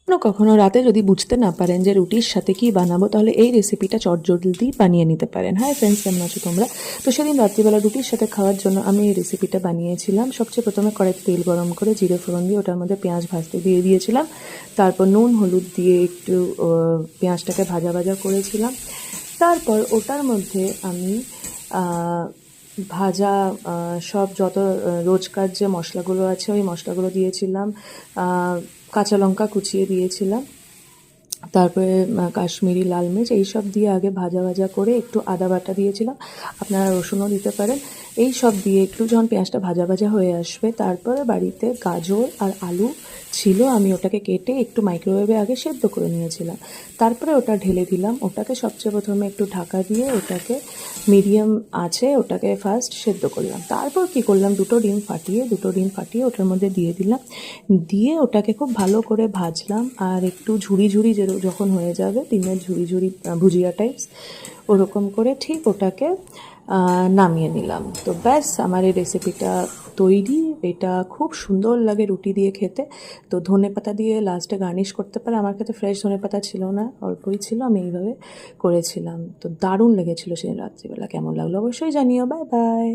কখনো রাতে যদি বুঝতে না পারেন যে রুটির সাথে কী বানাবো, তাহলে এই রেসিপিটা চটজলদি বানিয়ে নিতে পারেন। হাই ফ্রেন্ডস, কেমন আছো তোমরা? তো সেদিন রাত্রিবেলা রুটির সাথে খাওয়ার জন্য আমি এই রেসিপিটা বানিয়েছিলাম। সবচেয়ে প্রথমে কড়াইতে তেল গরম করে জিরে ফোড়ন দিয়ে ওটার মধ্যে পেঁয়াজ ভাজতে দিয়ে দিয়েছিলাম। তারপর নুন হলুদ দিয়ে একটু পেঁয়াজটাকে ভাজা ভাজা করেছিলাম। তারপর ওটার মধ্যে আমি ভাজা সব যত রোজকার যে মশলাগুলো আছে ওই মশলাগুলো দিয়েছিলাম। কাঁচা লঙ্কা কুচিয়ে দিয়েছিলাম। তারপরে কাশ্মীরি লাল মির্চ এইসব দিয়ে আগে ভাজা ভাজা করে একটু আদা বাটা দিয়েছিলাম, আপনারা রসুনও দিতে পারেন। এই সব দিয়ে একটু যখন পেঁয়াজটা ভাজা ভাজা হয়ে আসবে, তারপরে বাড়িতে গাজর আর আলু ছিল, আমি ওটাকে কেটে একটু মাইক্রোওয়েভে আগে সেদ্ধ করে নিয়েছিলাম। তারপরে ওটা ঢেলে দিলাম। ওটাকে সবচেয়ে প্রথমে একটু ঢাকা দিয়ে ওটাকে মিডিয়াম আছে ওটাকে ফার্স্ট সেদ্ধ করলাম। তারপর কি করলাম, দুটো ডিম ফাটিয়ে ওটার মধ্যে দিয়ে দিলাম। দিয়ে ওটাকে খুব ভালো করে ভাজলাম। আর একটু ঝুড়ি ঝুড়ি যখন হয়ে যাবে, ডিমের ঝুড়ি ঝুড়ি ভুজিয়া টাইপস, ওরকম করে ঠিক ওটাকে নামিয়ে নিলাম। তো ব্যাস, আমার এই রেসিপিটা তৈরি। এটা খুব সুন্দর লাগে রুটি দিয়ে খেতে। তো ধনেপাতা দিয়ে লাস্টে গার্নিশ করতে পারে। আমার কাছে ফ্রেশ ধনেপাতা ছিল না, অল্পই ছিল, আমি এইভাবে করেছিলাম। তো দারুণ লেগেছিলো সেদিন রাত্রিবেলা। কেমন লাগলো অবশ্যই জানিও। Bye bye.